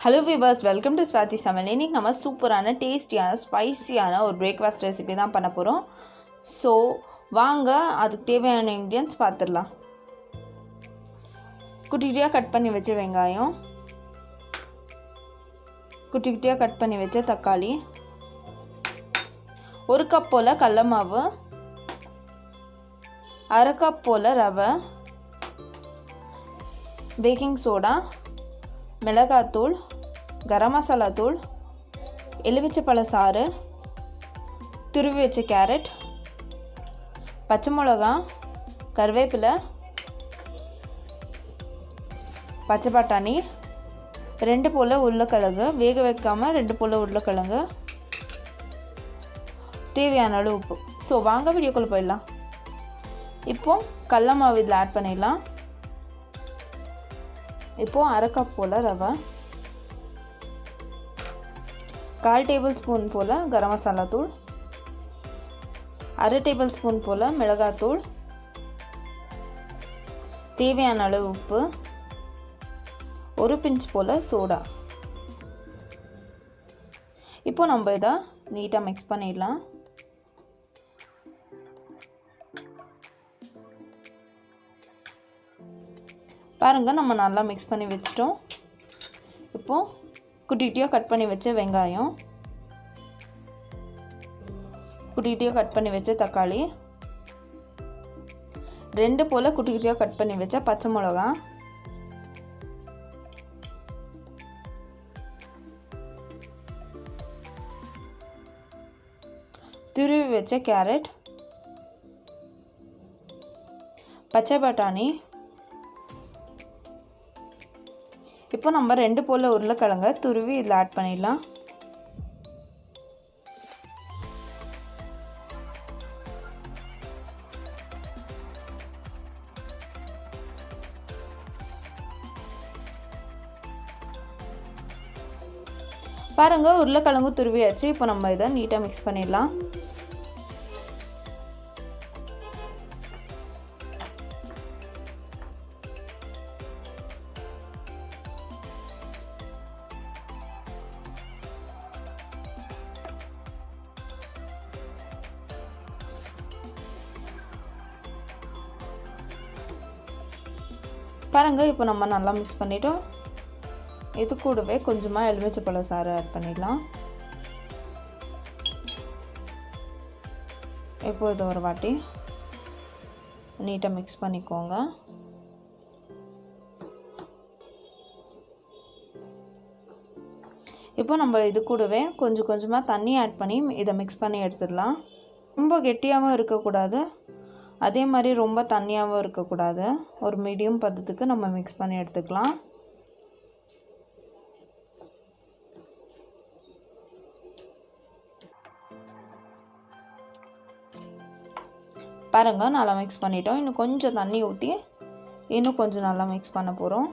Hello viewers, welcome to Swathi samayal. இன்னைக்கு நம்ம சூப்பரான டேஸ்டியான ஸ்பைசியான ஒரு பிரேக்ஃபாஸ்ட் ரெசிபி தான் பண்ண போறோம். சோ வாங்க அதுக்கு தேவையான இன்கிரிடியன்ட்ஸ் பார்த்துடலாம். குட்டி-குட்டியா கட் பண்ணி வச்ச வெங்காயம், குட்டி-குட்டியா கட் பண்ணி வச்ச தக்காளி, 1 கப் போல கடலை மாவு, 1/2 கப் போல ரவை, பேக்கிங் சோடா, மிளகாத்தூள், கரம் மசாலா தூள், எலுமிச்சைப்பழ சாறு, துருவி வச்ச கேரட், பச்சை மிளகாய், கருவேப்பிலை, பச்சை பட்டாணி, 2 போல உருளைக்கிழங்கு, வேக வைக்காமல் 2 போல உருளைக்கிழங்கு, தேவையான அளவு உப்பு. ஸோ வாங்க வீடியோக்குள்ளே போயிடலாம். இப்போது கடலை மாவு இதில் ஆட் பண்ணிடலாம். இப்போது 1/2 கப் போல் ரவை, 1/4 டேபிள் ஸ்பூன் போல் கரம் மசாலா தூள், 1/2 டேபிள் ஸ்பூன் போல் மிளகாத்தூள், தேவையான அளவு உப்பு, 1 பிஞ்ச் போல் சோடா. இப்போ நம்ம இதை நீட்டாக மிக்ஸ் பண்ணிடலாம். பாருங்கள், நம்ம நல்லா மிக்ஸ் பண்ணி வச்சிட்டோம். இப்போது குட்டி-குட்டியாக கட் பண்ணி வச்ச வெங்காயம், குட்டி-குட்டியாக கட் பண்ணி வச்ச தக்காளி, 2 போல் குட்டி-குட்டியாக கட் பண்ணி வச்ச பச்சை மிளகாய், துருவி வச்ச கேரட், பச்சை பட்டாணி. இப்போ நம்ம 2 போல் உருளைக்கிழங்க துருவி இதில் ஆட் பண்ணிடலாம். பாருங்க, உருளைக்கிழங்கு துருவியாச்சு. இப்போ நம்ம இதை நீட்டாக மிக்ஸ் பண்ணிடலாம். பாருங்கள், இப்போ நம்ம நல்லா மிக்ஸ் பண்ணிட்டோம். இது கூடவே கொஞ்சமாக எலுமிச்சைப்பழ சாறு ஆட் பண்ணிடலாம். இப்போ இது ஒரு வாட்டி நீட்டாக மிக்ஸ் பண்ணிக்கோங்க. இப்போ நம்ம இது கூடவே கொஞ்சம் கொஞ்சமாக தண்ணி ஆட் பண்ணி இதை மிக்ஸ் பண்ணி எடுத்துடலாம். ரொம்ப கெட்டியாகவும் இருக்கக்கூடாது, அதே மாதிரி ரொம்ப தண்ணியாகவும் இருக்கக்கூடாது. ஒரு மீடியம் பதத்துக்கு நம்ம மிக்ஸ் பண்ணி எடுத்துக்கலாம். பாருங்கள், நல்லா மிக்ஸ் பண்ணிட்டோம். இன்னும் கொஞ்சம் தண்ணி ஊற்றி இன்னும் கொஞ்சம் நல்லா மிக்ஸ் பண்ண போகிறோம்.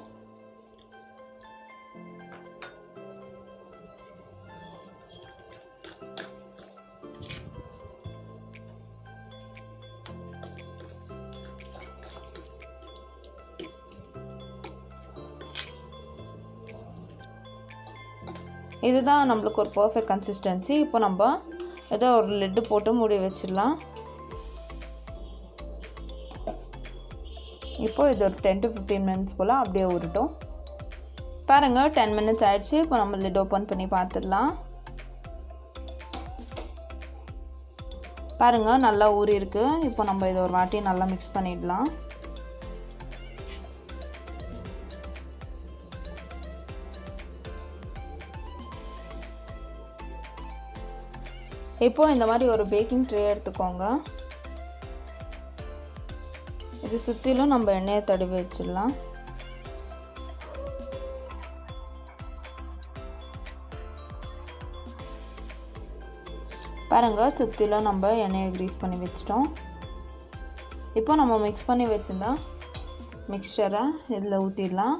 இதுதான் நம்மளுக்கு ஒரு பர்ஃபெக்ட் கன்சிஸ்டன்சி. இப்போ நம்ம ஏதோ ஒரு லிட்டு போட்டு மூடி வச்சிடலாம். இப்போ இது ஒரு 10 to 15 மினிட்ஸ் போல் அப்படியே ஊறட்டும். பாருங்கள், 10 மினிட்ஸ் ஆயிடுச்சு. இப்போ நம்ம லிட் ஓப்பன் பண்ணி பார்த்துடலாம். பாருங்கள், நல்லா ஊறி இருக்கு. இப்போ நம்ம இதை ஒரு வாட்டி நல்லா மிக்ஸ் பண்ணிடலாம். இப்போது இந்த மாதிரி ஒரு பேக்கிங் ட்ரே எடுத்துக்கோங்க. இது சுற்றிலும் நம்ம எண்ணெயை தடவி வச்சிடலாம். பாருங்கள், சுற்றிலும் நம்ம எண்ணெயை க்ரீஸ் பண்ணி வச்சிட்டோம். இப்போ நம்ம மிக்ஸ் பண்ணி வச்சுருந்தா மிக்ஸ்சரை இதில் ஊற்றிடலாம்.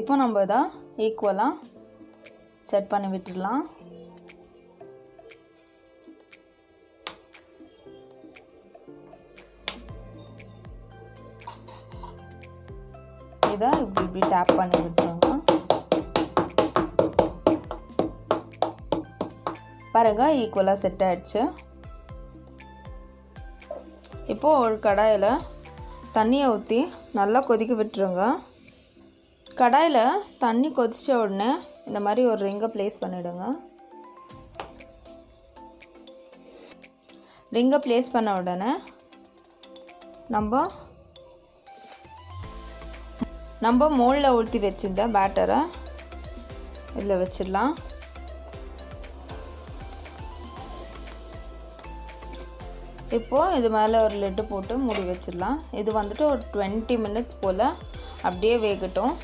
இப்போ நம்ம இதை ஈக்குவலாக செட் பண்ணி விட்டுடலாம். இதை இப்படி டேப் பண்ணி விட்டுருங்க. பாருங்கள், ஈக்குவலாக செட் ஆகிடுச்சு. இப்போது ஒரு கடாயில் தண்ணியை ஊற்றி நல்லா கொதிக்க விட்டுருங்க. கடாயில் தண்ணி கொதித்த உடனே இந்த மாதிரி ஒரு ரிங்கை ப்ளேஸ் பண்ணிவிடுங்க. ரிங்கை ப்ளேஸ் பண்ண உடனே நம்ம மோல்டில் ஊற்றி வச்சுருந்த பேட்டரை இதில் வச்சிடலாம். இப்போது இது மேலே ஒரு லிட்டு போட்டு மூடி வச்சிடலாம். இது வந்துட்டு ஒரு 20 மினிட்ஸ் போல் அப்படியே வேகட்டும்.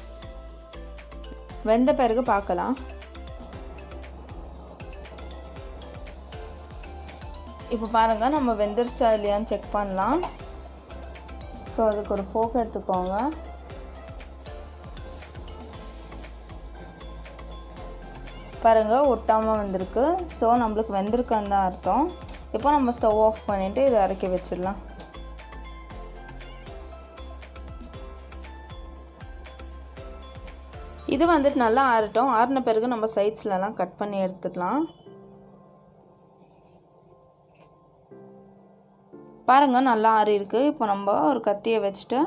வெந்த பிறகு பார்க்கலாம். இப்போ பாருங்கள், நம்ம வெந்துருச்சா இல்லையான்னு செக் பண்ணலாம். ஸோ அதுக்கு ஒரு ஃபோக் எடுத்துக்கோங்க. பாருங்கள், ஒட்டாமல் வந்திருக்கு. ஸோ நம்மளுக்கு வெந்திருக்குன்னு தான் அர்த்தம். இப்போ நம்ம ஸ்டவ் ஆஃப் பண்ணிவிட்டு இதை இறக்கி வச்சிடலாம். இது வந்துட்டு நல்லா ஆறட்டும். ஆறின பிறகு நம்ம சைட்ஸ்லலாம் கட் பண்ணி எடுத்துடலாம். பாருங்கள், நல்லா ஆறி இருக்குது. இப்போ நம்ம ஒரு கத்தியை வச்சுட்டு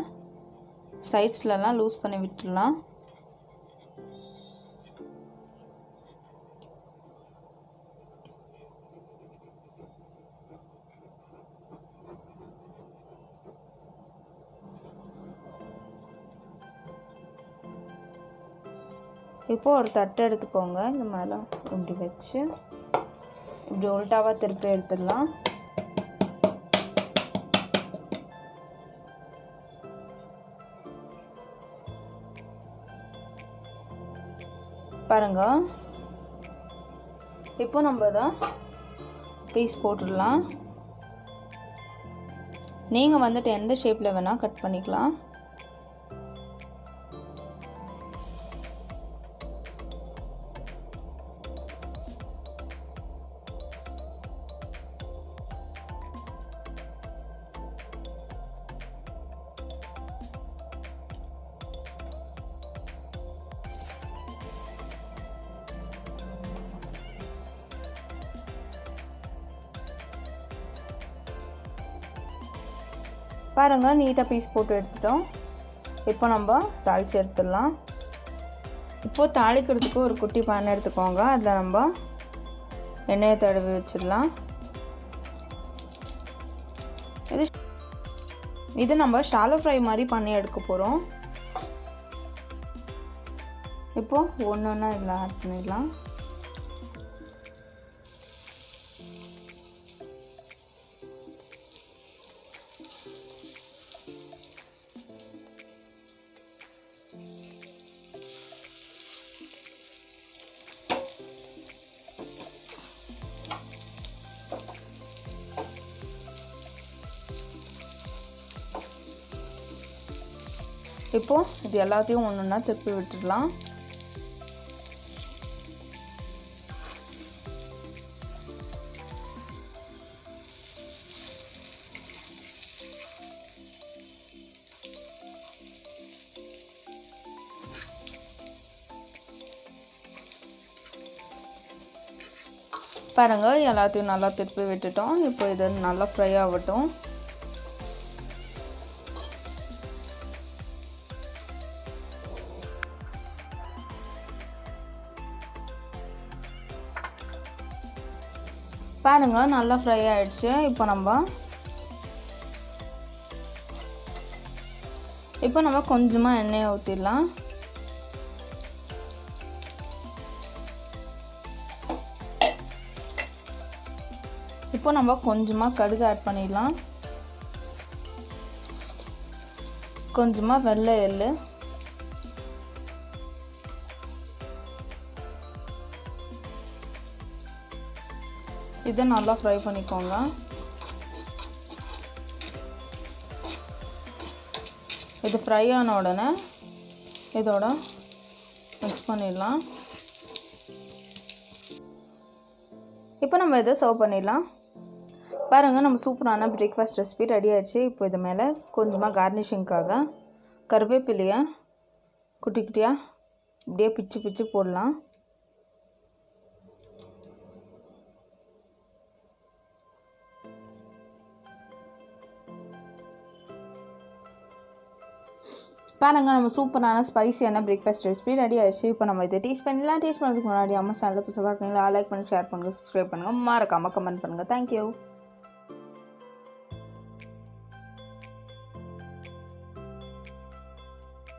சைட்ஸ்லலாம் லூஸ் பண்ணி விட்டுடலாம். இப்போது ஒரு தட்டு எடுத்துக்கோங்க. இந்த மேலே இப்படி வச்சு இப்படி உல்டாவாக திருப்பி எடுத்துடலாம். பாருங்க, இப்போ நம்ம இதை பீஸ் போட்டுடலாம். நீங்கள் வந்துட்டு எந்த ஷேப்பில் வேணால் கட் பண்ணிக்கலாம். பாருங்கள், நீட்டாக பீஸ் போட்டு எடுத்துட்டோம். இப்போ நம்ம தாளித்து எடுத்துடலாம். இப்போது தாளிக்கிறதுக்கு ஒரு குட்டி பானை எடுத்துக்கோங்க. அதில் நம்ம எண்ணெயை தடவி வச்சிடலாம். இது நம்ம ஷாலோ ஃப்ரை மாதிரி பண்ணி எடுக்க போகிறோம். இப்போது ஒன்று ஒன்றா இதில் ஆட் பண்ணிடலாம். இப்போது இது எல்லாத்தையும் ஒன்று ஒன்றா திருப்பி விட்டுடலாம். பாருங்கள், எல்லாத்தையும் நல்லா திருப்பி விட்டுட்டோம். இப்போ இது நல்லா ஃப்ரை ஆகட்டும். பாருங்கள், நல்லா ஃப்ரை ஆகிடுச்சு. இப்போ நம்ம கொஞ்சமாக எண்ணெயை ஊற்றிடலாம். இப்போ நம்ம கொஞ்சமாக கடுகு ஆட் பண்ணிடலாம். கொஞ்சமாக வெள்ளை எள்ளு, இதை நல்லா ஃப்ரை பண்ணிக்கோங்க. இது ஃப்ரை ஆன உடனே இதோட மிக்ஸ் பண்ணிடலாம். இப்போ நம்ம இதை சர்வ் பண்ணிடலாம். பாருங்கள், நம்ம சூப்பரான பிரேக்ஃபாஸ்ட் ரெசிபி ரெடி ஆகிடுச்சு. இப்போ இது மேலே கொஞ்சமாக கார்னிஷிங்காக கருவேப்பிலையை குட்டி குட்டியாக இப்படியே பிச்சு பிச்சு போடலாம். பாருங்கள், நம்ம சூப்பரான ஸ்பைசியான பிரேக்ஃபாஸ்ட் ரெசிபி ரெடி ஆயிடுச்சு. இப்போ நம்ம இதை டேஸ்ட் பண்ணலாம். டேஸ்ட் பண்ணுறதுக்கு முன்னாடி அம்மா சேனலில் புதுசாக பார்க்குறீங்களா, லைக் பண்ணி ஷேர் பண்ணுங்கள், சப்ஸ்கிரைப் பண்ணுங்கள், மறக்காமல் கமெண்ட் பண்ணுங்கள். தேங்க்யூ.